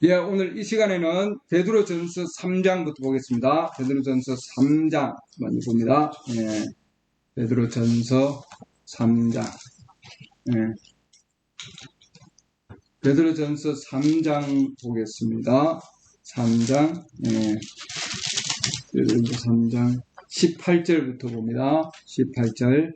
예, 오늘 이 시간에는 베드로전서 3장부터 보겠습니다. 베드로전서 3장 먼저 봅니다. 예, 베드로전서 3장. 예, 베드로전서 3장 보겠습니다. 3장. 예, 베드로전서 3장 18절부터 봅니다. 18절.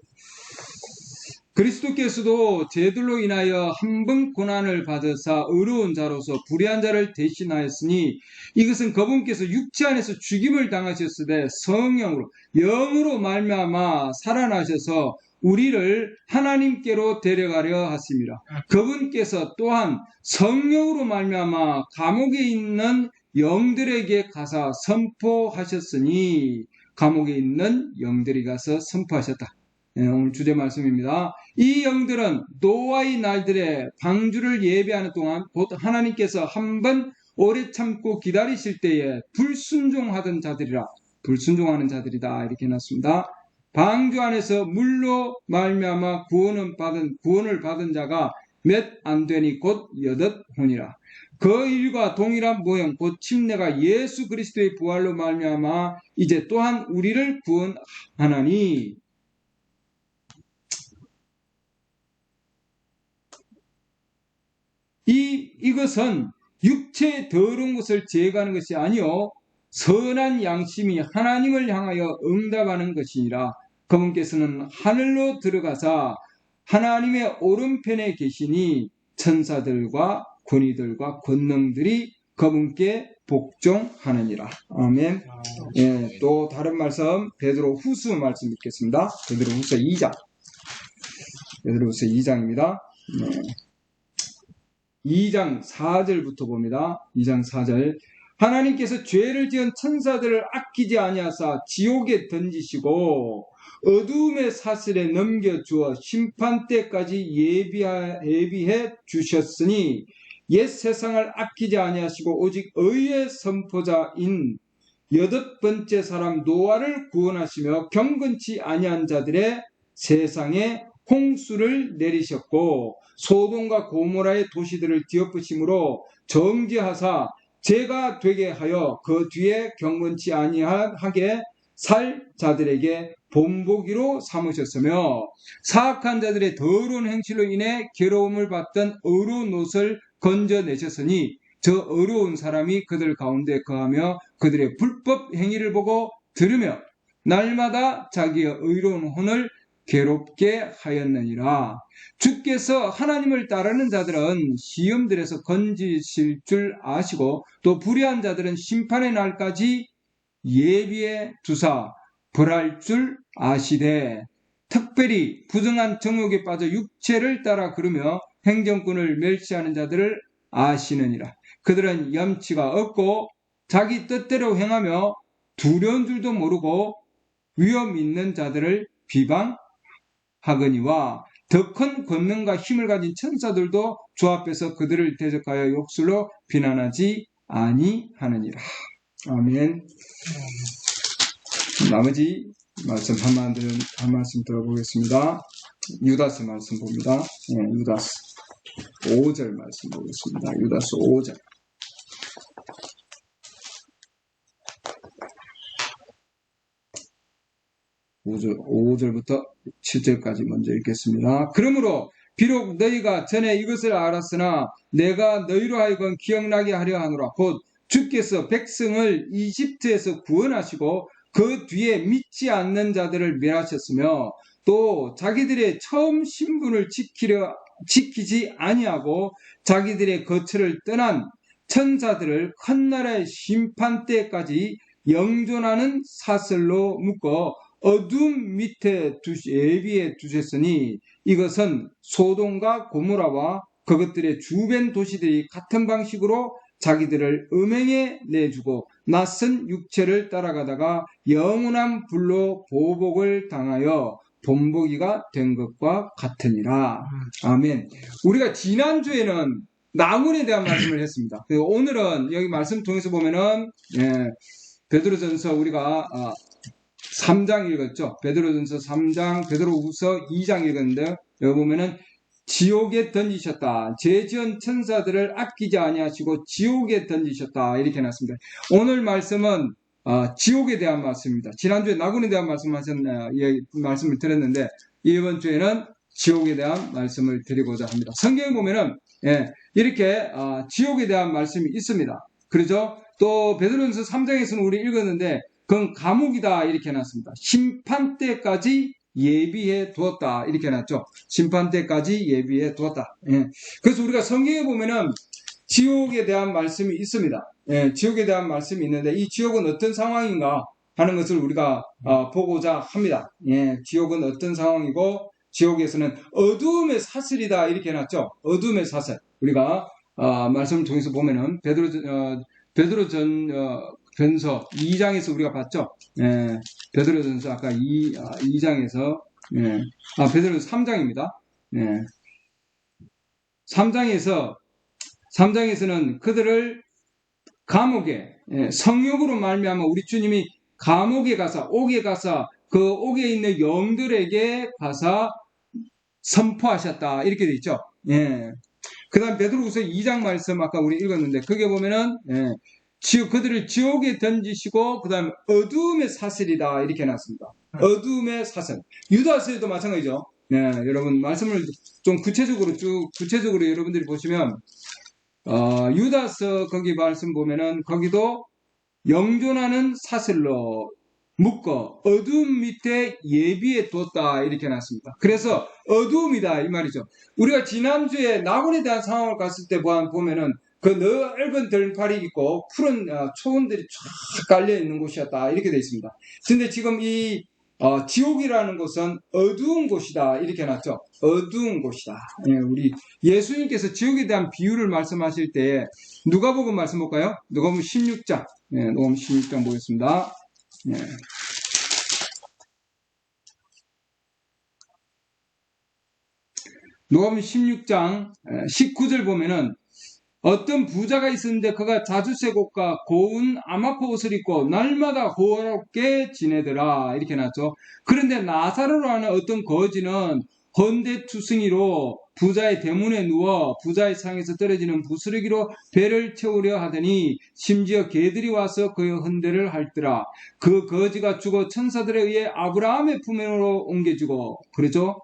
그리스도께서도 저희들로 인하여 한 번 고난을 받으사 의로운 자로서 불의한 자를 대신하였으니 이것은 그분께서 육체 안에서 죽임을 당하셨으되 성령으로 영으로 말미암아 살아나셔서 우리를 하나님께로 데려가려 하심이라. 그분께서 또한 성령으로 말미암아 감옥에 있는 영들에게 가사 선포하셨으니 감옥에 있는 영들이 가서 선포하셨다. 네, 오늘 주제 말씀입니다. 이 영들은 노아의 날들에 방주를 예배하는 동안 곧 하나님께서 한 번 오래 참고 기다리실 때에 불순종하던 자들이라. 불순종하는 자들이다. 이렇게 해놨습니다. 방주 안에서 물로 말미암아 구원을 받은 자가 몇 안 되니 곧 8혼이라. 그 일과 동일한 모형 곧 침례가 예수 그리스도의 부활로 말미암아 이제 또한 우리를 구원하나니 이것은 육체의 더러운 것을 제거하는 것이 아니요 선한 양심이 하나님을 향하여 응답하는 것이니라. 그분께서는 하늘로 들어가사 하나님의 오른편에 계시니 천사들과 권위들과 권능들이 그분께 복종하느니라. 아멘. 예, 또 다른 말씀 베드로 후서 말씀 읽겠습니다. 베드로 후서 2장. 베드로 후서 2장입니다. 2장 4절부터 봅니다. 2장 4절. 하나님께서 죄를 지은 천사들을 아끼지 아니하사 지옥에 던지시고 어두움의 사슬에 넘겨주어 심판 때까지 예비해 주셨으니 옛 세상을 아끼지 아니하시고 오직 의의 선포자인 8번째 사람 노아를 구원하시며 경건치 아니한 자들의 세상에 홍수를 내리셨고 소돔과 고모라의 도시들을 뒤엎으심으로 정죄하사 죄가 되게 하여 그 뒤에 경건치 아니하게 살 자들에게 본보기로 삼으셨으며 사악한 자들의 더러운 행실로 인해 괴로움을 받던 의로운 옷을 건져내셨으니 저 의로운 사람이 그들 가운데 거하며 그들의 불법 행위를 보고 들으며 날마다 자기의 의로운 혼을 괴롭게 하였느니라. 주께서 하나님을 따르는 자들은 시험들에서 건지실 줄 아시고 또 불의한 자들은 심판의 날까지 예비해 두사 벌할 줄 아시되 특별히 부정한 정욕에 빠져 육체를 따라 그르며 행정권을 멸시하는 자들을 아시느니라. 그들은 염치가 없고 자기 뜻대로 행하며 두려운 줄도 모르고 위험 있는 자들을 비방하거니와 더 큰 권능과 힘을 가진 천사들도 주 앞에서 그들을 대적하여 욕설로 비난하지 아니하느니라. 아멘. 나머지 말씀 한 말씀 들어보겠습니다. 유다서 말씀 봅니다. 유다서 5절 말씀 보겠습니다. 유다서 5절. 5절부터 7절까지 먼저 읽겠습니다. 그러므로 비록 너희가 전에 이것을 알았으나 내가 너희로 하여금 기억나게 하려 하노라. 곧 주께서 백성을 이집트에서 구원하시고 그 뒤에 믿지 않는 자들을 멸하셨으며 또 자기들의 처음 신분을 지키지 아니하고 자기들의 거처를 떠난 천사들을 큰날의 심판 때까지 영존하는 사슬로 묶어 어둠 밑에 예비해 두셨으니 이것은 소돔과 고모라와 그것들의 주변 도시들이 같은 방식으로 자기들을 음행에 내주고 낯선 육체를 따라가다가 영원한 불로 보복을 당하여 본보기가 된 것과 같으니라. 아멘. 우리가 지난주에는 나문에 대한 말씀을 했습니다. 그리고 오늘은 여기 말씀 통해서 보면은 베드로전서 우리가 3장 읽었죠. 베드로전서 3장, 베드로후서 2장 읽었는데 여기 보면은 지옥에 던지셨다. 죄 지은 천사들을 아끼지 아니하시고 지옥에 던지셨다. 이렇게 해놨습니다. 오늘 말씀은 지옥에 대한 말씀입니다. 지난주에 나군에 대한 말씀을 드렸는데 이번 주에는 지옥에 대한 말씀을 드리고자 합니다. 성경에 보면은 이렇게 지옥에 대한 말씀이 있습니다. 그렇죠? 또 베드로전서 3장에서는 우리 읽었는데 그건 감옥이다 이렇게 해놨습니다. 심판 때까지 예비해 두었다 이렇게 해놨죠. 심판 때까지 예비해 두었다. 그래서 우리가 성경에 보면은 지옥에 대한 말씀이 있습니다. 지옥에 대한 말씀이 있는데 이 지옥은 어떤 상황인가 하는 것을 우리가 보고자 합니다. 지옥은 어떤 상황이고 지옥에서는 어두움의 사슬이다 이렇게 해놨죠. 어두움의 사슬. 우리가 말씀을 통해서 보면은 베드로전서 2장에서 우리가 봤죠. 베드로전서 아까 2장에서 베드로전서 3장입니다. 3장에서는 그들을 감옥에 성욕으로 말미암아 우리 주님이 감옥에 가서 옥에 가서 그 옥에 있는 영들에게 가서 선포하셨다 이렇게 돼 있죠. 그 다음 베드로후서 2장 말씀 아까 우리 읽었는데 거기에 보면은 그들을 지옥에 던지시고 그 다음 어두움의 사슬이다 이렇게 해놨습니다. 어두움의 사슬. 유다서에도 마찬가지죠. 여러분 말씀을 좀 구체적으로 여러분들이 보시면 유다서 거기 말씀 보면은 거기도 영존하는 사슬로 묶어 어두움 밑에 예비해 뒀다 이렇게 해놨습니다. 그래서 어두움이다 이 말이죠. 우리가 지난주에 나군에 대한 상황을 갔을 때 보면은 그 넓은 들판이 있고 푸른 초원들이 쫙 깔려 있는 곳이었다 이렇게 되어 있습니다. 근데 지금 이 지옥이라는 곳은 어두운 곳이다 이렇게 해놨죠. 어두운 곳이다. 우리 예수님께서 지옥에 대한 비유를 말씀하실 때 누가복음 말씀 볼까요? 누가복음 16장. 누가복음 16장 보겠습니다. 누가복음 16장 19절 보면은 어떤 부자가 있었는데 그가 자주색 옷과 고운 아마포 옷을 입고 날마다 호화롭게 지내더라 이렇게 해놨죠. 그런데 나사로라는 어떤 거지는 헌데투승이로 부자의 대문에 누워 부자의 상에서 떨어지는 부스러기로 배를 채우려 하더니 심지어 개들이 와서 그의 헌대를 핥더라. 그 거지가 죽어 천사들에 의해 아브라함의 품으로 옮겨지고 그러죠.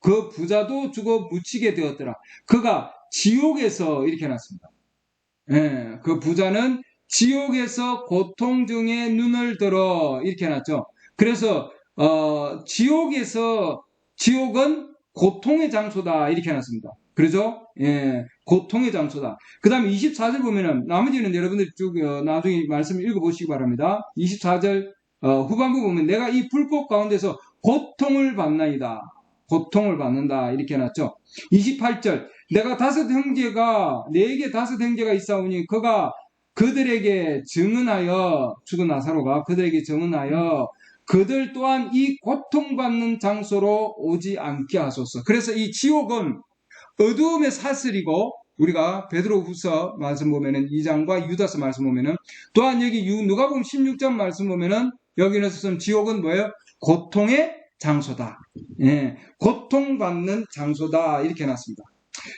그 부자도 죽어 묻히게 되었더라. 그가 지옥에서 이렇게 해놨습니다. 그 부자는 지옥에서 고통 중에 눈을 들어 이렇게 해놨죠. 그래서 지옥은 고통의 장소다 이렇게 해놨습니다. 그러죠? 고통의 장소다. 그 다음에 24절 보면은 나머지는 여러분들 쭉 나중에 말씀을 읽어보시기 바랍니다. 24절 후반부 보면 내가 이 불꽃 가운데서 고통을 받나이다. 고통을 받는다 이렇게 해놨죠. 28절 내가 내게 다섯 형제가 있사오니 그가 그들에게 증언하여 죽은 나사로가 그들에게 증언하여 그들 또한 이 고통받는 장소로 오지 않게 하소서. 그래서 이 지옥은 어두움의 사슬이고 우리가 베드로후서 말씀 보면은 2장과 유다서 말씀 보면은 또한 여기 누가복음 16장 말씀 보면은 여기는 지옥은 뭐예요? 고통의 장소다. 고통받는 장소다 이렇게 해놨습니다.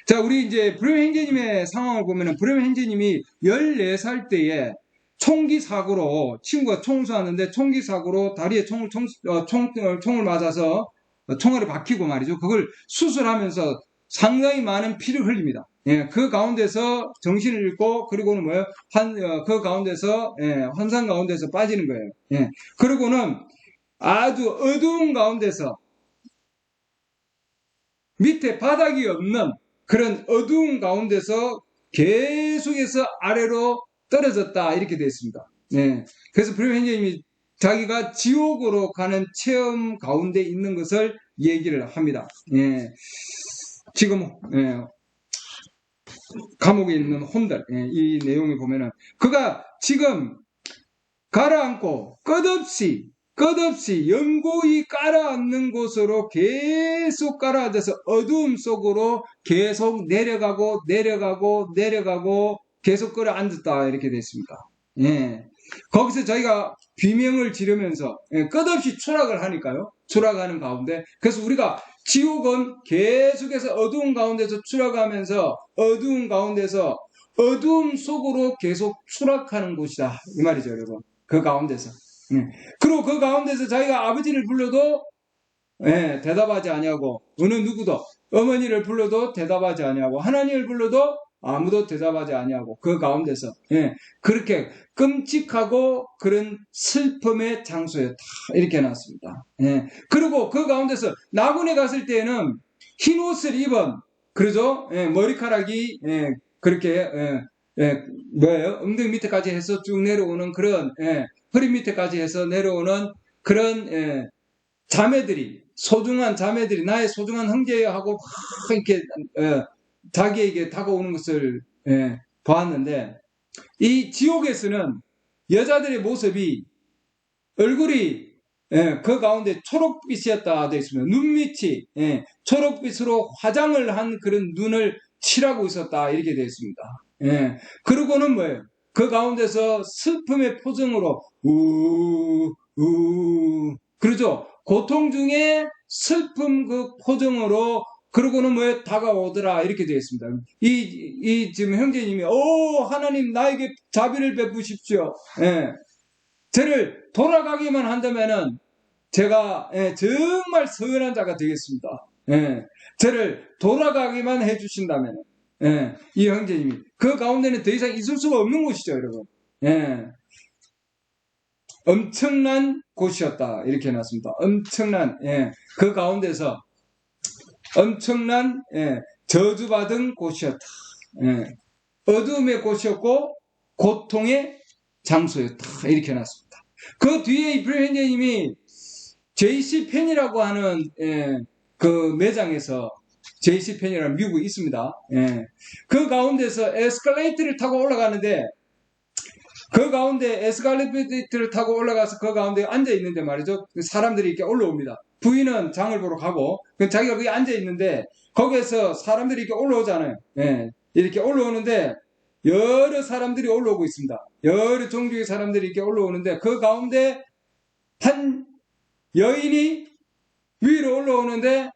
자, 우리 이제 브레멘 형제님의 상황을 보면은 브레멘 형제님이 14살 때에 총기 사고로 친구가 총을 쏘았는데 총기 사고로 다리에 총을 맞아서 총알이 박히고 말이죠. 그걸 수술하면서 상당히 많은 피를 흘립니다. 그 가운데서 정신을 잃고 그리고는 뭐예요? 그 가운데서 환상 가운데서 빠지는 거예요. 그리고는 아주 어두운 가운데서 밑에 바닥이 없는 그런 어두운 가운데서 계속해서 아래로 떨어졌다 이렇게 되어 있습니다. 그래서 브레멘 형제님이 자기가 지옥으로 가는 체험 가운데 있는 것을 얘기를 합니다. 지금 감옥에 있는 혼들 이 내용에 보면은 그가 지금 가라앉고 끝없이 연고히 깔아앉는 곳으로 계속 깔아앉아서 어두움 속으로 계속 내려가고 계속 끌어앉았다 이렇게 되어 있습니다. 거기서 저희가 비명을 지르면서 끝없이 추락을 하니까요. 추락하는 가운데 그래서 우리가 지옥은 계속해서 어두운 가운데서 추락하면서 어두운 가운데서 어두움 속으로 계속 추락하는 곳이다. 이 말이죠, 여러분. 그 가운데서. 그리고 그 가운데서 자기가 아버지를 불러도 대답하지 아니하고 어느 누구도 어머니를 불러도 대답하지 아니하고 하나님을 불러도 아무도 대답하지 아니하고 그 가운데서 그렇게 끔찍하고 그런 슬픔의 장소였다. 이렇게 해놨습니다. 그리고 그 가운데서 나군에 갔을 때에는 흰 옷을 입은 그러죠. 머리카락이 그렇게 뭐예요? 엉덩이 밑에까지 해서 쭉 내려오는 그런 허리 밑에까지 해서 내려오는 그런 자매들이 소중한 자매들이 나의 소중한 형제여 하고 막 이렇게 자기에게 다가오는 것을 보았는데 이 지옥에서는 여자들의 모습이 얼굴이 그 가운데 초록빛이었다 되어 있습니다. 눈밑이 초록빛으로 화장을 한 그런 눈을 칠하고 있었다 이렇게 되어 있습니다. 그러고는 뭐예요? 그 가운데서 슬픔의 표정으로 그러죠. 고통 중에 슬픔 그 표정으로 그러고는 뭐에 다가오더라 이렇게 되어 있습니다. 지금 형제님이 하나님 나에게 자비를 베푸십시오. 저를 돌아가기만 한다면은 제가 정말 선한 자가 되겠습니다. 저를 돌아가기만 해주신다면 이 형제님이 그 가운데는 더 이상 있을 수가 없는 곳이죠, 여러분. 엄청난 곳이었다 이렇게 해놨습니다. 엄청난 그 가운데서 엄청난 저주받은 곳이었다. 어둠의 곳이었고 고통의 장소였다 이렇게 해놨습니다. 그 뒤에 이프레임 형제님이 JC펜이라고 하는 그 매장에서 JC펜이라는 미국에 있습니다. 그 가운데서 에스컬레이터를 타고 올라가는데 그 가운데 에스컬레이터를 타고 올라가서 그 가운데 앉아 있는데 말이죠. 사람들이 이렇게 올라옵니다. 부인은 장을 보러 가고 자기가 거기 앉아 있는데 거기에서 사람들이 이렇게 올라오잖아요. 이렇게 올라오는데 여러 사람들이 올라오고 있습니다. 여러 종류의 사람들이 이렇게 올라오는데 그 가운데 한 여인이 위로 올라오는데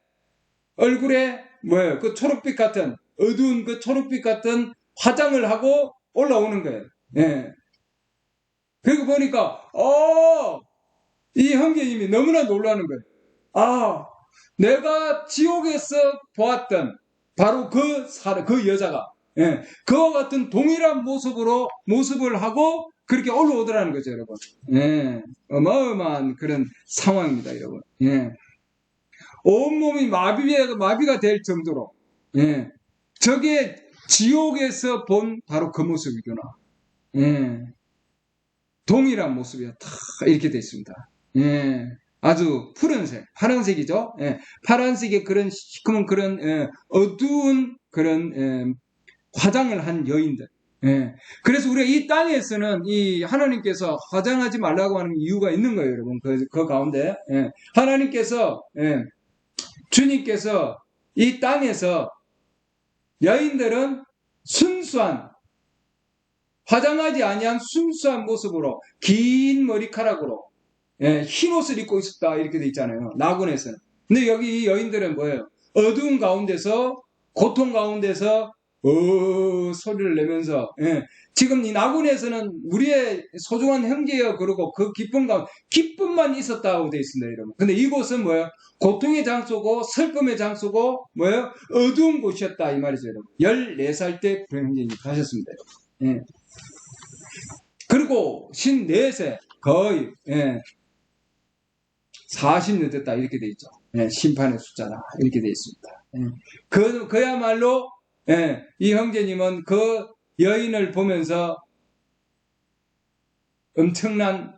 얼굴에 뭐예요? 그 초록빛 같은 어두운 그 초록빛 같은 화장을 하고 올라오는 거예요. 그리고 보니까 이 형제님이 너무나 놀라는 거예요. 내가 지옥에서 보았던 바로 그 여자가 그와 같은 동일한 모습을 하고 그렇게 올라오더라는 거죠, 여러분. 어마어마한 그런 상황입니다, 여러분. 온몸이 마비가 될 정도로 저게 지옥에서 본 바로 그 모습이구나. 동일한 모습이었다. 이렇게 되어 있습니다. 아주 푸른색, 파란색이죠. 파란색의 그런 시커먼 그런 어두운 그런 화장을 한 여인들. 그래서 우리가 이 땅에서는 이 하나님께서 화장하지 말라고 하는 이유가 있는 거예요, 여러분. 그 가운데 하나님께서 주님께서 이 땅에서 여인들은 순수한 화장하지 아니한 순수한 모습으로 긴 머리카락으로 흰 옷을 입고 있었다 이렇게 돼 있잖아요. 나군에서는. 근데 여기 이 여인들은 뭐예요? 어두운 가운데서 고통 가운데서 소리를 내면서 지금 이 나군에서는 우리의 소중한 형제여 그러고 그 기쁨만 있었다고 돼 있습니다, 여러분. 근데 이곳은 뭐예요? 고통의 장소고 슬픔의 장소고 뭐예요? 어두운 곳이었다 이 말이죠, 여러분. 14살 때 형제님 가셨습니다. 그리고 54세 거의 40년 됐다 이렇게 돼 있죠. 심판의 숫자다 이렇게 돼 있습니다. 그야말로 이 형제님은 그 여인을 보면서 엄청난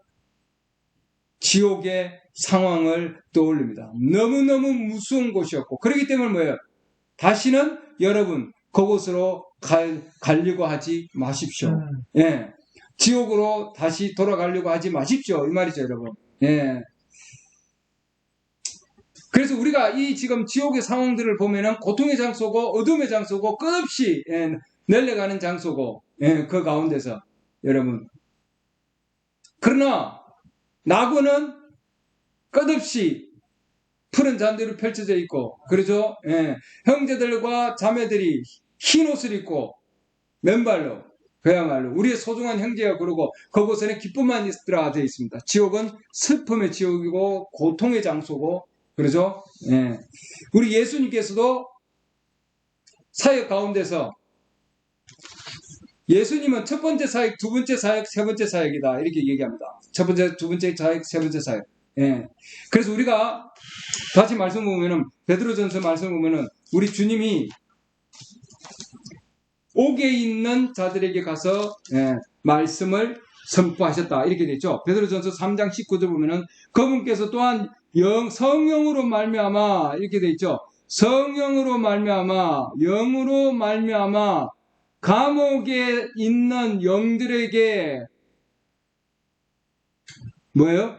지옥의 상황을 떠올립니다. 너무너무 무서운 곳이었고 그렇기 때문에 뭐예요? 다시는 여러분 그곳으로 가려고 하지 마십시오. 지옥으로 다시 돌아가려고 하지 마십시오. 이 말이죠, 여러분. 그래서 우리가 이 지금 지옥의 상황들을 보면은 고통의 장소고 어둠의 장소고 끝없이 내려가는 장소고 그 가운데서 여러분. 그러나 나고는 끝없이 푸른 잔디로 펼쳐져 있고, 그러죠? 예. 형제들과 자매들이 흰 옷을 입고 맨발로, 그야말로 우리의 소중한 형제가 그러고 그곳에는 기쁨만 있더라 되어 있습니다. 지옥은 슬픔의 지옥이고 고통의 장소고, 그러죠? 예. 우리 예수님께서도 사역 가운데서 예수님은 첫 번째 사역, 두 번째 사역, 세 번째 사역이다 이렇게 얘기합니다. 첫 번째, 두 번째 사역, 세 번째 사역. 예. 그래서 우리가 다시 말씀 보면은, 베드로전서 말씀 보면은 우리 주님이 옥에 있는 자들에게 가서 말씀을 선포하셨다 이렇게 되죠. 베드로전서 3장 19절 보면은 그분께서 또한 성령으로 말미암아 이렇게 돼 있죠. 성령으로 말미암아, 영으로 말미암아 감옥에 있는 영들에게 뭐예요?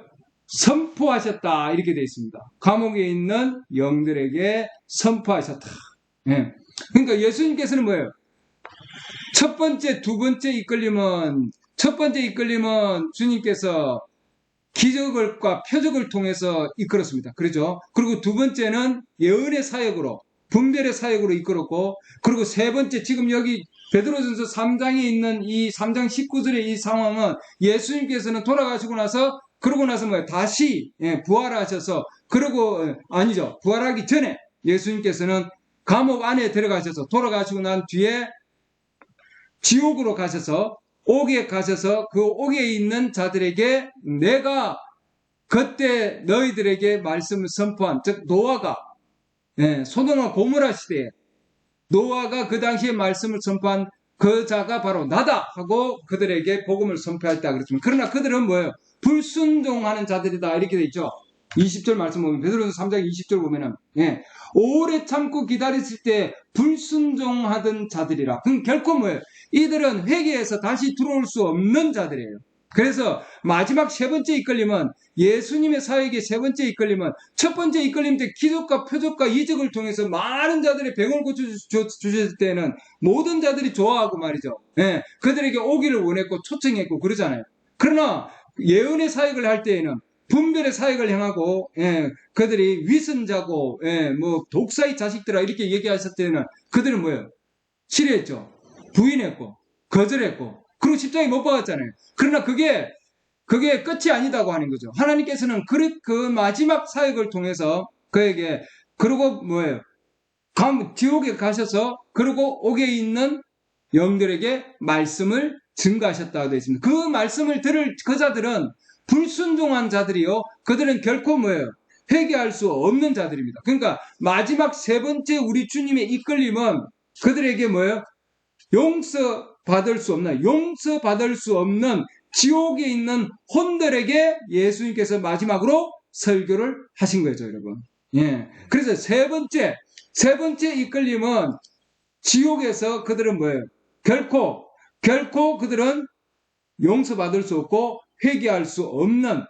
선포하셨다 이렇게 되어 있습니다. 감옥에 있는 영들에게 선포하셨다. 예. 그러니까 예수님께서는 뭐예요? 첫 번째, 두 번째 이끌림은, 첫 번째 이끌림은 주님께서 기적과 표적을 통해서 이끌었습니다. 그렇죠? 그리고 두 번째는 예언의 사역으로, 분별의 사역으로 이끌었고, 그리고 세 번째, 지금 여기 베드로전서 3장에 있는 이 3장 19절의 이 상황은 예수님께서는 돌아가시고 나서, 그러고 나서 뭐예요? 다시 부활하셔서, 그러고 아니죠. 부활하기 전에 예수님께서는 감옥 안에 들어가셔서 돌아가시고 난 뒤에 지옥으로 가셔서, 옥에 가셔서 그 옥에 있는 자들에게 내가 그때 너희들에게 말씀을 선포한, 즉 노아가 소돔과 고모라 시대에 노아가 그 당시에 말씀을 선포한 그 자가 바로 나다 하고 그들에게 복음을 선포했다 그랬지만, 그러나 그들은 뭐예요? 불순종하는 자들이다 이렇게 돼 있죠. 20절 말씀 보면, 베드로전서 3장 20절 보면은 오래 참고 기다렸을 때 불순종하던 자들이라. 그럼 결코 뭐예요? 이들은 회개해서 다시 들어올 수 없는 자들이에요. 그래서 마지막 세 번째 이끌림은, 예수님의 사역의 세 번째 이끌림은, 첫 번째 이끌림 때 기적과 표적과 이적을 통해서 많은 자들의 병을 고쳐주실 때는 모든 자들이 좋아하고 말이죠. 그들에게 오기를 원했고 초청했고 그러잖아요. 그러나 예언의 사역을 할 때에는 분별의 사역을 향하고 그들이 위선자고 뭐 독사의 자식들아 이렇게 얘기하셨을 때는 그들은 뭐예요? 싫어했죠. 부인했고 거절했고 그리고 십자가에 못 박았잖아요. 그러나 그게 끝이 아니다고 하는 거죠. 하나님께서는 그 마지막 사역을 통해서 그에게, 그리고 뭐예요? 지옥에 가셔서 그리고 옥에 있는 영들에게 말씀을 증거하셨다고 되어 있습니다. 그 말씀을 들을 그 자들은 불순종한 자들이요, 그들은 결코 뭐예요? 회개할 수 없는 자들입니다. 그러니까 마지막 세 번째 우리 주님의 이끌림은 그들에게 뭐예요? 용서받을 수 없는 지옥에 있는 혼들에게 예수님께서 마지막으로 설교를 하신 거죠, 여러분. 그래서 세 번째 이끌림은 지옥에서 그들은 뭐예요? 결코 그들은 용서받을 수 없고 회개할 수 없는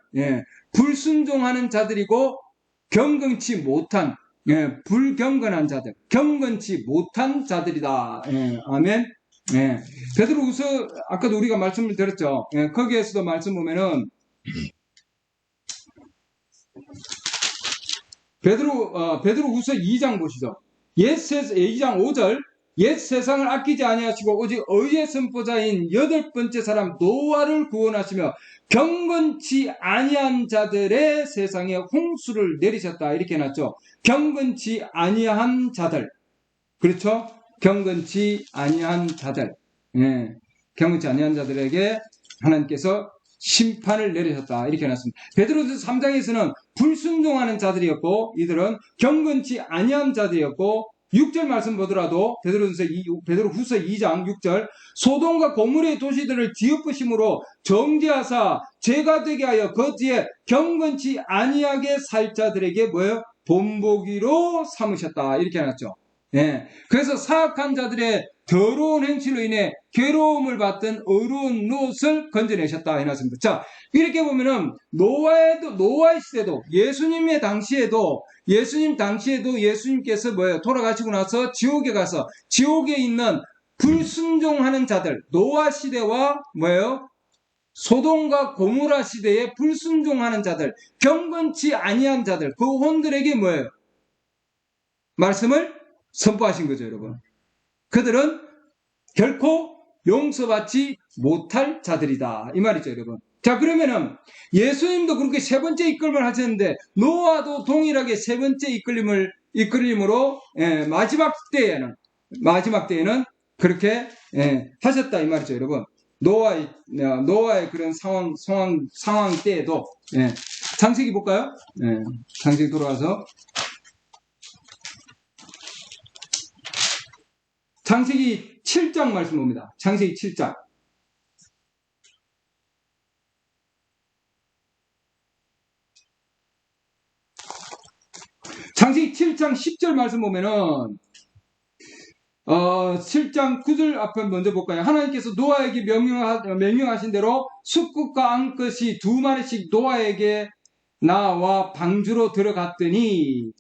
불순종하는 자들이고 경건치 못한 불경건한 자들, 경건치 못한 자들이다. 아멘. 베드로후서 아까도 우리가 말씀을 드렸죠. 거기에서도 말씀 보면은 베드로후서 2장 보시죠. 2장 5절. 옛 세상을 아끼지 아니하시고 오직 의의 선포자인 여덟 번째 사람 노아를 구원하시며 경건치 아니한 자들의 세상에 홍수를 내리셨다 이렇게 해놨죠. 경건치 아니한 자들, 그렇죠? 경건치 아니한 자들, 경건치 아니한 자들에게 하나님께서 심판을 내리셨다 이렇게 해놨습니다. 베드로후서 3장에서는 불순종하는 자들이었고 이들은 경건치 아니한 자들이었고, 6절 말씀 보더라도 베드로후서 2장 6절, 소돔과 고모라의 도시들을 뒤엎으심으로 정죄하사 죄가 되게 하여 거기에 경건치 아니하게 살 자들에게 뭐예요? 본보기로 삼으셨다 이렇게 해놨죠. 그래서 사악한 자들의 더러운 행실로 인해 괴로움을 받던 의로운 롯을 건져내셨다 해놨습니다. 자, 이렇게 보면은 노아의 시대도 예수님 당시에도 예수님께서 뭐예요? 돌아가시고 나서 지옥에 가서 지옥에 있는 불순종하는 자들, 노아 시대와 뭐예요? 소돔과 고모라 시대에 불순종하는 자들, 경건치 아니한 자들, 그 혼들에게 뭐예요? 말씀을 선포하신 거죠, 여러분. 그들은 결코 용서받지 못할 자들이다. 이 말이죠, 여러분. 자, 그러면은 예수님도 그렇게 세 번째 이끌림을 하셨는데 노아도 동일하게 세 번째 이끌림으로 마지막 때에는 그렇게 하셨다 이 말이죠, 여러분. 노아의 그런 상황 때에도 창세기 볼까요? 창세기 돌아와서 창세기 7장 말씀 봅니다. 창세기 7장. 창세기 7장 10절 말씀 보면은 7장 9절 앞에 먼저 볼까요? 하나님께서 노아에게 명령하신 대로 숫국과 암컷이 2마리씩 노아에게 나와 방주로 들어갔더니,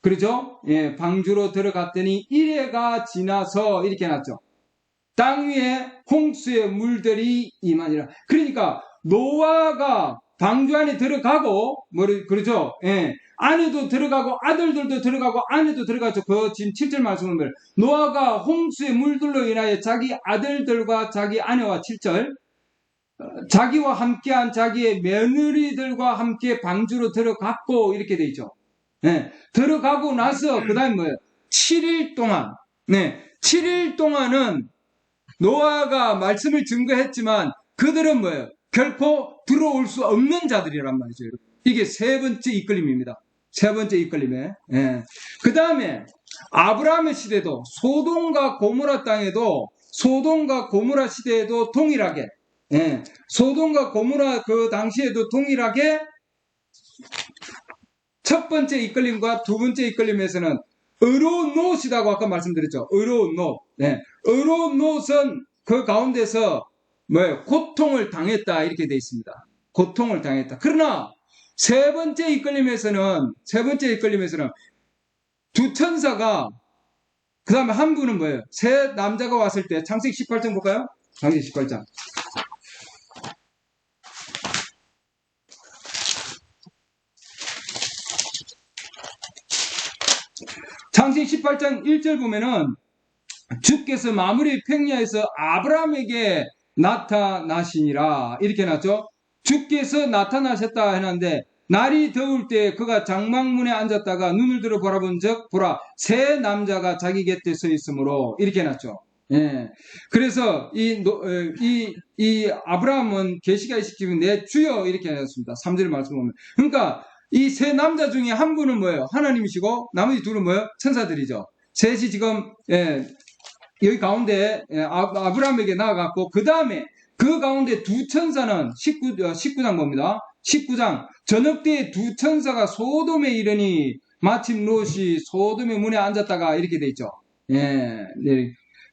그렇죠? 방주로 들어갔더니 1회가 지나서 이렇게 해놨죠. 땅 위에 홍수의 물들이 임하니라. 그러니까 노아가 방주 안에 들어가고, 그러죠? 아내도 들어가고 아들들도 들어가고 아내도 들어가죠. 그 지금 7절 말씀을 보면 노아가 홍수의 물들로 인하여 자기 아들들과 자기 아내와 7절 자기와 함께한 자기의 며느리들과 함께 방주로 들어갔고 이렇게 돼 있죠. 들어가고 나서 그 다음에 뭐예요? 7일 동안 7일 동안은 노아가 말씀을 증거했지만 그들은 뭐예요? 결코 들어올 수 없는 자들이란 말이죠. 이게 세 번째 이끌림입니다. 세 번째 이끌림에. 그 다음에 아브라함의 시대도 소돔과 고모라 땅에도 소돔과 고모라 시대에도 동일하게 소돔과 고모라 그 당시에도 동일하게 첫 번째 이끌림과 두 번째 이끌림에서는 의로운 롯이라고 아까 말씀드렸죠. 의로운 롯. 의로운 롯은 그 가운데서 뭐예요? 고통을 당했다 이렇게 되어 있습니다. 고통을 당했다. 그러나 세 번째 이끌림에서는 두 천사가 그 다음에 한 분은 뭐예요? 세 남자가 왔을 때 창세기 18장 볼까요? 창세기 18장. 창세기 18장 1절 보면은 주께서 마무리 평야에서 아브라함에게 나타나시니라 이렇게 해놨죠. 주께서 나타나셨다 해놨는데 날이 더울 때 그가 장막문에 앉았다가 눈을 들어 바라본 적 보라 세 남자가 자기 곁에 서 있으므로 이렇게 해놨죠. 그래서 이 아브라함은 계시가 시키면 내 주여 이렇게 해놨습니다. 3절 말씀 보면 그러니까 이 세 남자 중에 한 분은 뭐예요? 하나님이시고 나머지 둘은 뭐예요? 천사들이죠. 셋이 지금 여기 가운데 아브라함에게 나아갔고 그 다음에 그 가운데 두 천사는 19장 봅니다. 19장 저녁 때에 두 천사가 소돔에 이르니 마침 롯이 소돔의 문에 앉았다가 이렇게 돼 있죠.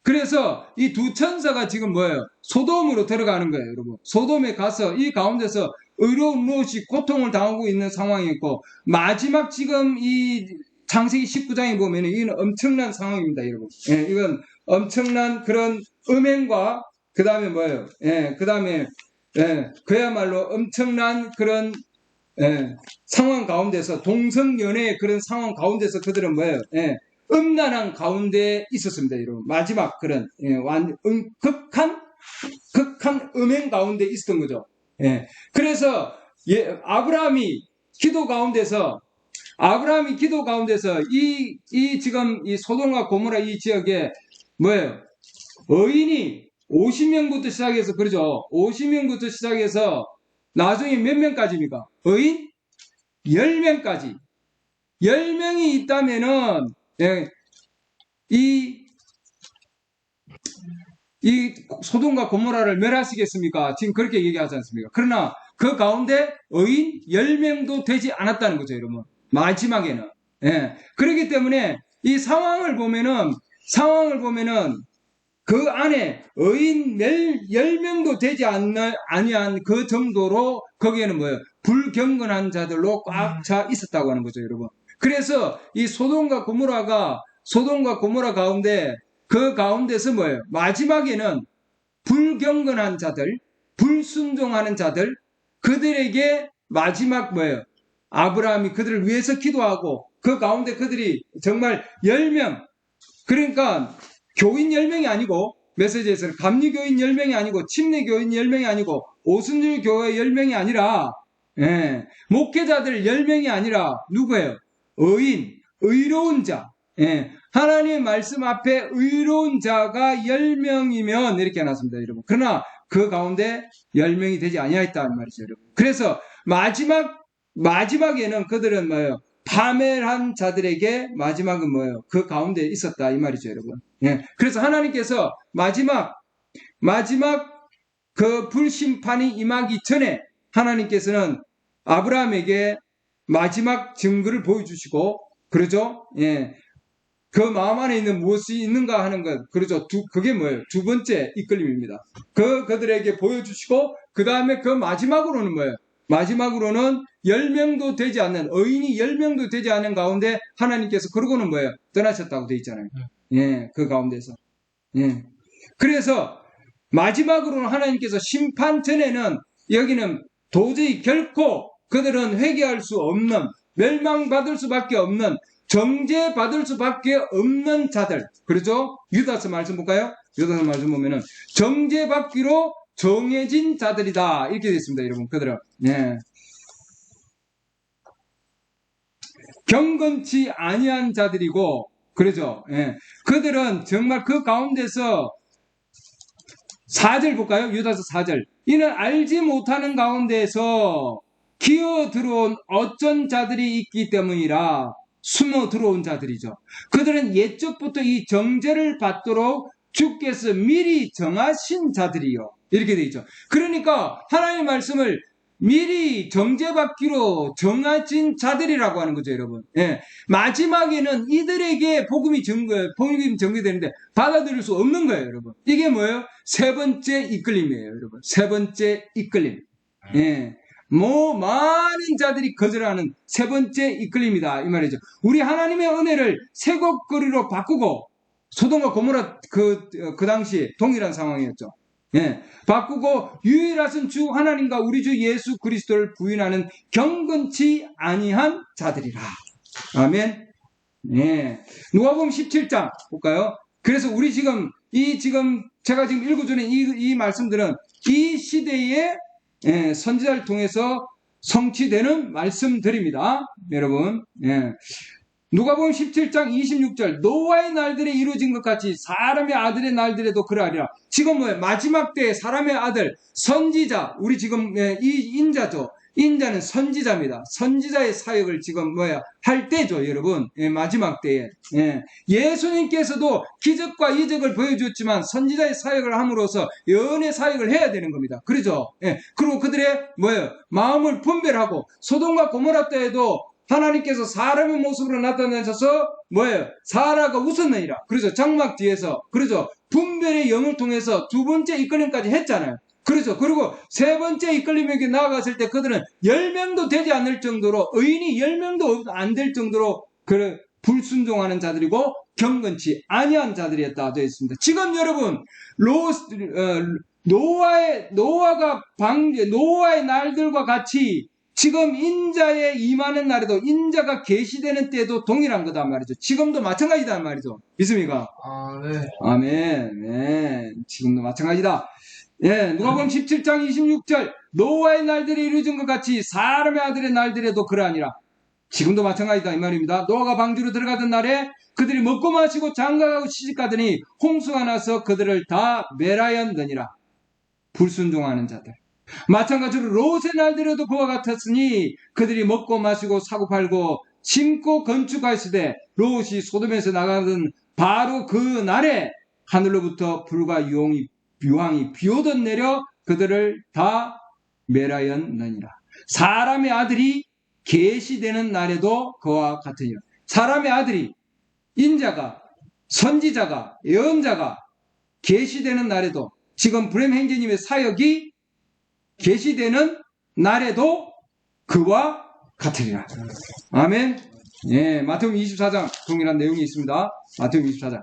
그래서 이 두 천사가 지금 뭐예요? 소돔으로 들어가는 거예요, 여러분. 소돔에 가서 이 가운데서 의로운 롯이 고통을 당하고 있는 상황이었고 마지막 지금 이 창세기 19장에 보면 이건 엄청난 상황입니다, 여러분. 이건 엄청난 그런 음행과 그 다음에 뭐예요? 그 다음에 그야말로 엄청난 그런 상황 가운데서 동성연애의 그런 상황 가운데서 그들은 뭐예요? 음란한 가운데 있었습니다, 여러분. 마지막 그런 극한 음행 가운데 있었던 거죠. 그래서 아브라함이 기도 가운데서 이 지금 이 소돔과 고모라 이 지역에 뭐예요? 의인이 50명부터 시작해서 그러죠. 50명부터 시작해서 나중에 몇 명까지입니까? 의인 10명까지. 10명이 있다면은 이 소돔과 고모라를 멸하시겠습니까? 지금 그렇게 얘기하지 않습니까? 그러나 그 가운데 의인 10명도 되지 않았다는 거죠, 여러분. 마지막에는. 그렇기 때문에 이 상황을 보면은 그 안에 의인 10명도 되지 아니한 그 정도로 거기에는 뭐예요? 불경건한 자들로 꽉 차 있었다고 하는 거죠, 여러분. 그래서 이 소돔과 고모라 가운데 그 가운데서 뭐예요? 마지막에는 불경건한 자들, 불순종하는 자들, 그들에게 마지막 뭐예요? 아브라함이 그들을 위해서 기도하고 그 가운데 그들이 정말 10명, 그러니까 교인 10명이 아니고 메시지에서는 감리교인 10명이 아니고 침례교인 10명이 아니고 오순절 교회 10명이 아니라 목회자들 10명이 아니라 누구예요? 의인, 의로운 자. 하나님의 말씀 앞에 의로운 자가 10명이면 이렇게 해놨습니다, 여러분. 그러나 그 가운데 10명이 되지 아니하였다는 말이죠, 여러분. 그래서 마지막에는 그들은 뭐예요? 파멸한 자들에게 마지막은 뭐예요? 그 가운데 있었다 이 말이죠, 여러분. 그래서 하나님께서 마지막 그 불심판이 임하기 전에 하나님께서는 아브라함에게 마지막 증거를 보여주시고, 그러죠? 그 마음 안에 있는 무엇이 있는가 하는 것, 그러죠? 그게 뭐예요? 두 번째 이끌림입니다. 그들에게 보여주시고, 그 다음에 그 마지막으로는 뭐예요? 마지막으로는 10명도 되지 않는, 의인이 10명도 되지 않는 가운데 하나님께서 그러고는 뭐예요? 떠나셨다고 되어 있잖아요. 그 가운데서. 그래서 마지막으로는 하나님께서 심판 전에는 여기는 도저히 결코 그들은 회개할 수 없는, 멸망받을 수밖에 없는, 정죄받을 수밖에 없는 자들. 그렇죠? 유다서 말씀 볼까요? 유다서 말씀 보면은 정죄받기로 정해진 자들이다. 이렇게 되어 있습니다, 여러분. 그들은. 경건치 아니한 자들이고, 그러죠? 그들은 정말 그 가운데서 4절 볼까요? 유다서 4절. 이는 알지 못하는 가운데서 기어 들어온 어쩐 자들이 있기 때문이라. 숨어 들어온 자들이죠. 그들은 옛적부터 이 정죄를 받도록 주께서 미리 정하신 자들이요. 이렇게 되어 있죠. 그러니까 하나님의 말씀을 미리 정죄받기로 정하신 자들이라고 하는 거죠, 여러분. 마지막에는 이들에게 복음이 전개되는데 받아들일 수 없는 거예요, 여러분. 이게 뭐예요? 세 번째 이끌림이에요, 여러분. 세 번째 이끌림. 많은 자들이 거절하는 세 번째 이끌림이다 이 말이죠. 우리 하나님의 은혜를 쇠곡거리로 바꾸고, 소돔과 고모라 그 당시 동일한 상황이었죠. 바꾸고 유일하신 주 하나님과 우리 주 예수 그리스도를 부인하는 경건치 아니한 자들이라. 아멘. 누가복음 17장 볼까요? 그래서 우리 제가 지금 읽어주는 이 말씀들은 이 시대에 선지자를 통해서 성취되는 말씀들입니다. 여러분. 누가복음 17장 26절 노아의 날들에 이루어진 것 같이 사람의 아들의 날들에도 그러하리라. 지금 뭐예요? 마지막 때에 사람의 아들 선지자, 우리 지금 이 인자죠. 인자는 선지자입니다. 선지자의 사역을 지금 할 때죠, 여러분. 마지막 때에. 예수님께서도 기적과 이적을 보여주었지만 선지자의 사역을 함으로써 연의 사역을 해야 되는 겁니다. 그러죠? 그리고 그들의 마음을 분별하고, 소돔과 고모라 때에도 하나님께서 사람의 모습으로 나타나셔서 사라가 웃었느니라. 그러죠? 장막 뒤에서. 그러죠? 분별의 영을 통해서 두 번째 이끌림까지 했잖아요. 그렇죠. 그리고 세 번째 이끌림에게 나아갔을 때 그들은 10명도 되지 않을 정도로, 의인이 10명도 안 될 정도로 불순종하는 자들이고 경건치 아니한 자들이었다 되어 있습니다. 지금 여러분 노아의 날들과 같이 지금 인자에 임하는 날에도, 인자가 계시되는 때도 동일한 거다 말이죠. 지금도 마찬가지다 말이죠. 믿습니까? 네. 아멘. 지금도 마찬가지다. 누가복음 17장 26절 노아의 날들이 이루어진 것 같이 사람의 아들의 날들에도 그러하니라. 지금도 마찬가지다 이 말입니다. 노아가 방주로 들어가던 날에 그들이 먹고 마시고 장가가고 시집가더니 홍수가 나서 그들을 다 멸하였느니라. 불순종하는 자들. 마찬가지로 롯의 날들에도 그와 같았으니 그들이 먹고 마시고 사고 팔고 심고 건축하시되 롯이 소돔에서 나가던 바로 그 날에 하늘로부터 불과 유황이 비오듯 내려 그들을 다 멸하였느니라. 사람의 아들이 계시되는 날에도 그와 같으니라. 사람의 아들이, 인자가, 선지자가, 예언자가 계시되는 날에도, 지금 브렘 행제님의 사역이 계시되는 날에도 그와 같으리라. 아멘. 마태복음 24장 동일한 내용이 있습니다. 마태복음 24장.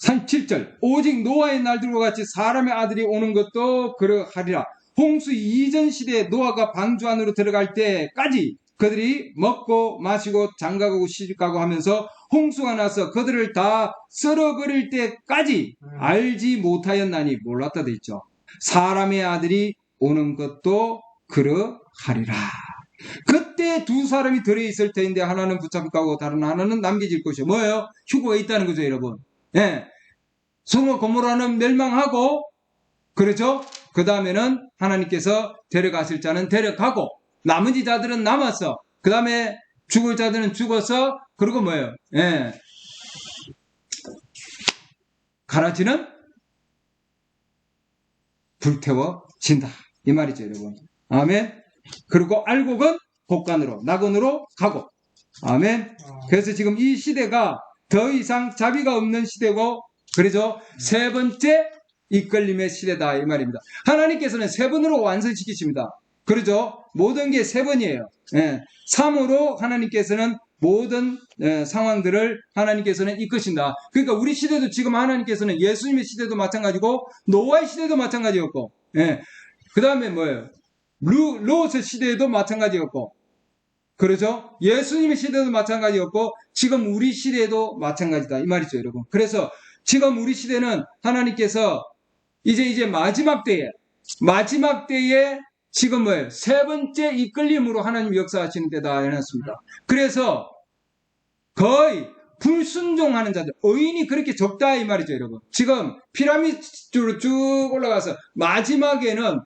37절 오직 노아의 날들과 같이 사람의 아들이 오는 것도 그러하리라. 홍수 이전 시대에 노아가 방주 안으로 들어갈 때까지 그들이 먹고 마시고 장가가고 시집가고 하면서 홍수가 나서 그들을 다 썰어버릴 때까지 알지 못하였나니 몰랐다 돼 있죠. 사람의 아들이 오는 것도 그러하리라. 그때 두 사람이 들어있을 텐데 하나는 붙잡힐 거고 다른 하나는 남겨질 것이요. 뭐예요? 휴거가 있다는 거죠, 여러분. 예. 소돔과 고모라는 멸망하고, 그렇죠? 그 다음에는 하나님께서 데려가실 자는 데려가고, 나머지 자들은 남아서, 그 다음에 죽을 자들은 죽어서, 그리고 뭐예요? 예. 가라지는 불태워진다. 이 말이죠, 여러분. 아멘. 그리고 알곡은 곡간으로, 낙원으로 가고. 아멘. 그래서 지금 이 시대가 더 이상 자비가 없는 시대고, 그래서 세 번째 이끌림의 시대다 이 말입니다. 하나님께서는 세 번으로 완성시키십니다. 그러죠? 모든 게 세 번이에요. 예. 3으로 하나님께서는 모든 상황들을 하나님께서는 이끄신다. 그러니까 우리 시대도 지금 하나님께서는 예수님의 시대도 마찬가지고 노아의 시대도 마찬가지였고, 예. 그 다음에 뭐예요? 롯의 시대도 마찬가지였고, 그러죠? 예수님의 시대도 마찬가지였고, 지금 우리 시대도 마찬가지다 이 말이죠, 여러분. 그래서 지금 우리 시대는 하나님께서 이제 마지막 때에 지금 뭐예요? 세 번째 이끌림으로 하나님 역사하시는 때다 해놨습니다. 그래서 거의 불순종하는 자들, 의인이 그렇게 적다 이 말이죠, 여러분. 지금 피라미드로 쭉 올라가서 마지막에는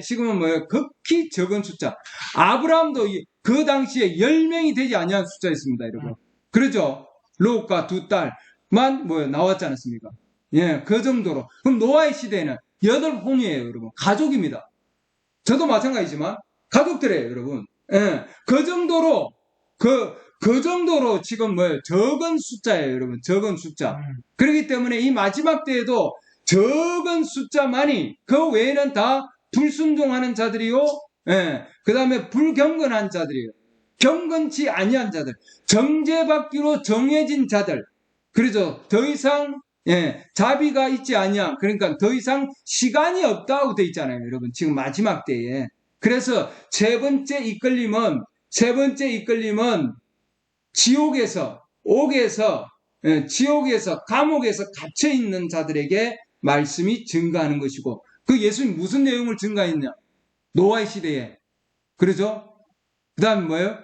지금은 뭐예요? 극히 적은 숫자. 아브라함도 그 당시에 10명이 되지 아니한 숫자였습니다, 여러분. 그러죠? 롯과 두 딸만 뭐예요? 나왔지 않았습니까? 예, 그 정도로. 그럼 노아의 시대에는 8혼이에요, 여러분. 가족입니다. 저도 마찬가지지만 가족들이에요, 여러분. 예, 그 정도로 지금 뭐예요? 적은 숫자예요, 여러분. 적은 숫자. 그렇기 때문에 이 마지막 때에도 적은 숫자만이 그 외에는 다 불순종하는 자들이요. 예, 그 다음에 불경건한 자들이에요. 경건치 아니한 자들, 정죄받기로 정해진 자들. 그래서 더 이상 자비가 있지 아니한, 그러니까 더 이상 시간이 없다고 돼 있잖아요, 여러분. 지금 마지막 때에. 그래서 세 번째 이끌림은 지옥에서 감옥에서 갇혀 있는 자들에게 말씀이 증가하는 것이고, 그 예수님 무슨 내용을 증가했냐? 노아의 시대에. 그러죠? 그 다음에 뭐예요?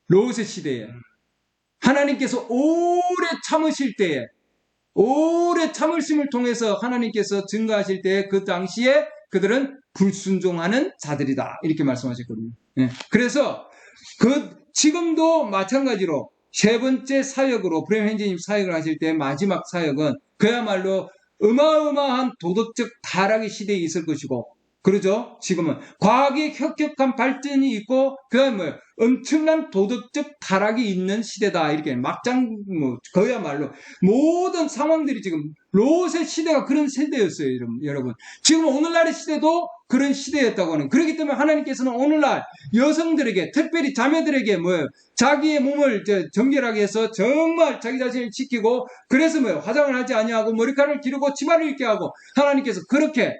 롯의 시대에. 하나님께서 오래 참으실 때에, 오래 참으심을 통해서 하나님께서 증가하실 때에 그 당시에 그들은 불순종하는 자들이다. 이렇게 말씀하셨거든요. 그래서 지금도 마찬가지로 세 번째 사역으로 브레임 hen제님 사역을 하실 때 마지막 사역은 그야말로 어마어마한 도덕적 타락의 시대에 있을 것이고, 그러죠? 지금은 과학의 혁혁한 발전이 있고, 그다음에 뭐예요? 엄청난 도덕적 타락이 있는 시대다. 이렇게 막장 그야말로 모든 상황들이 지금 롯의 시대가 그런 세대였어요, 여러분. 지금 오늘날의 시대도 그런 시대였다고 하는. 그렇기 때문에 하나님께서는 오늘날 여성들에게, 특별히 자매들에게 뭐예요? 자기의 몸을 정결하게 해서 정말 자기 자신을 지키고, 그래서 뭐예요? 화장을 하지 아니하고 머리카락을 기르고 치마를 입게 하고, 하나님께서 그렇게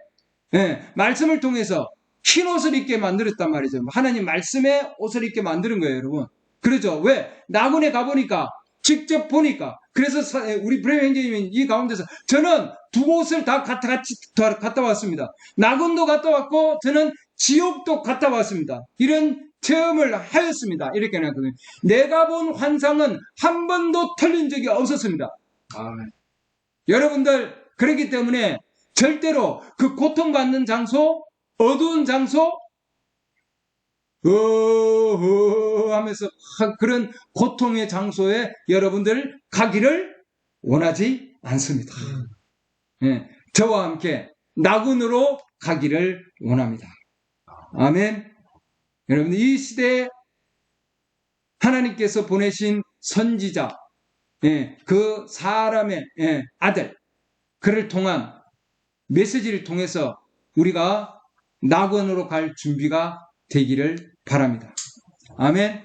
말씀을 통해서 흰 옷을 입게 만들었단 말이죠. 하나님 말씀에 옷을 입게 만드는 거예요, 여러분. 그러죠? 왜? 낙원에 가보니까, 직접 보니까. 그래서 우리 브레임 hen제님이 이 가운데서 저는 두 곳을 다 갔다 왔습니다. 낙원도 갔다 왔고 저는 지옥도 갔다 왔습니다. 이런 체험을 하였습니다. 이렇게 나거든요. 내가 본 환상은 한 번도 틀린 적이 없었습니다. 아멘. 여러분들, 그렇기 때문에 절대로 그 고통받는 장소, 어두운 장소, 하면서 그런 고통의 장소에 여러분들 가기를 원하지 않습니다. 저와 함께 낙원으로 가기를 원합니다. 아멘. 여러분, 이 시대에 하나님께서 보내신 선지자, 그 사람의 아들, 그를 통한 메시지를 통해서 우리가 낙원으로 갈 준비가 되기를 바랍니다. 아멘.